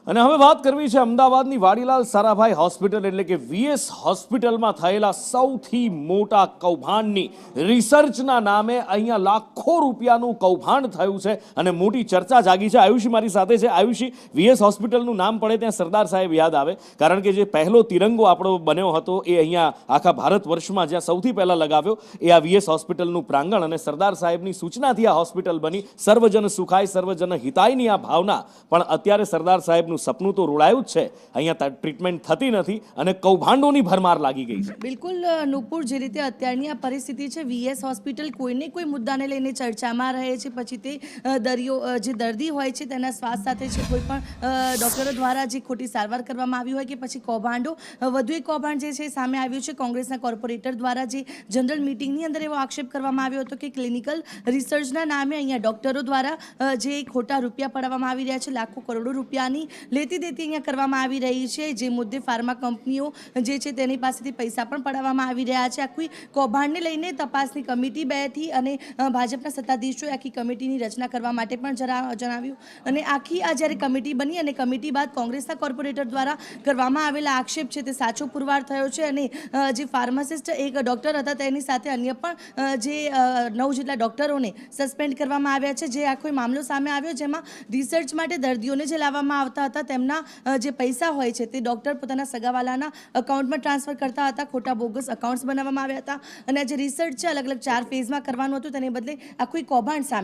અને હવે વાત કરવી છે અમદાવાદની વાડીલાલ સારાભાઈ હોસ્પિટલ એટલે કે વીએસ હોસ્પિટલમાં થયેલા સૌથી મોટા કૌભાંડની રિસર્ચના નામે અહીંયા લાખો રૂપિયાનું કૌભાંડ થયું છે અને મોટી ચર્ચા જાગી છે. આયુષી મારી સાથે છે. આયુષી, વીએસ હોસ્પિટલનું નામ પડે ત્યાં સરદાર સાહેબ યાદ આવે, કારણ કે જે પહેલો તિરંગો આપણો બન્યો હતો એ અહીંયા આખા ભારત વર્ષમાં જ્યાં સૌથી પહેલા લગાવ્યો એ આ વીએસ હોસ્પિટલનું પ્રાંગણ, અને સરદાર સાહેબની સૂચનાથી આ હોસ્પિટલ બની. સર્વજન સુખાય સર્વજન હિતાયની આ ભાવના, પણ અત્યારે સરદાર સાહેબ સપનું તો રોડાયું જ છે. અહીંયા ટ્રીટમેન્ટ થતી નથી અને કૌભાંડોની ભરમાર લાગી ગઈ છે. બિલકુલ નુપુર, જે રીતે અત્યારની આ પરિસ્થિતિ છે, વીએસ હોસ્પિટલ કોઈને કોઈ મુદ્દાને લઈને ચર્ચામાં રહે છે. પછી તે જે દર્દી હોય છે તેના સ્વાસ્થ્ય સાથે છે, કોઈ પણ ડૉક્ટરો દ્વારા જે ખોટી સારવાર કરવામાં આવી હોય કે પછી કૌભાંડો. વધુ એક કૌભાંડ જે છે સામે આવ્યું છે. કોંગ્રેસના કોર્પોરેટર દ્વારા જે જનરલ મિટિંગની અંદર એવો આક્ષેપ કરવામાં આવ્યો હતો કે ક્લિનિકલ રિસર્ચના નામે અહીંયા ડૉક્ટરો દ્વારા જે ખોટા રૂપિયા પડાવવામાં આવી રહ્યા છે, લાખો કરોડો રૂપિયાની લેતી દેતી અહીંયા કરવામાં આવી રહી છે. જે મુદ્દે ફાર્મા કંપનીઓ જે છે તેની પાસેથી પૈસા પણ પડાવવામાં આવી રહ્યા છે. આખી કૌભાંડને લઈને તપાસની કમિટી બેઠી અને ભાજપના સત્તાધીશોએ આખી કમિટીની રચના કરવા માટે પણ જણાવ્યું. અને આખી આ જ્યારે કમિટી બની અને કમિટી બાદ કોંગ્રેસના કોર્પોરેટર દ્વારા કરવામાં આવેલા આક્ષેપ છે તે સાચો પુરવાર થયો છે. અને જે ફાર્માસિસ્ટ એક ડૉક્ટર હતા તેની સાથે અન્ય પણ જે 9 જેટલા ડૉક્ટરોને સસ્પેન્ડ કરવામાં આવ્યા છે. જે આખો મામલો સામે આવ્યો, જેમાં રિસર્ચ માટે દર્દીઓને જે લાવવામાં આવતા હતા તેમના જે પૈસા હોય છે તે ડૉક્ટર પોતાના સગાવાલાના અકાઉન્ટમાં ટ્રાન્સફર કરતા હતા. ખોટા બોગસ અકાઉન્ટ્સ બનાવવામાં આવ્યા હતા અને આ જે રિસર્ચ છે અલગ અલગ 4 ફેઝમાં કરવાનું હતું, તેને બદલે આખું કૌભાંડ સામે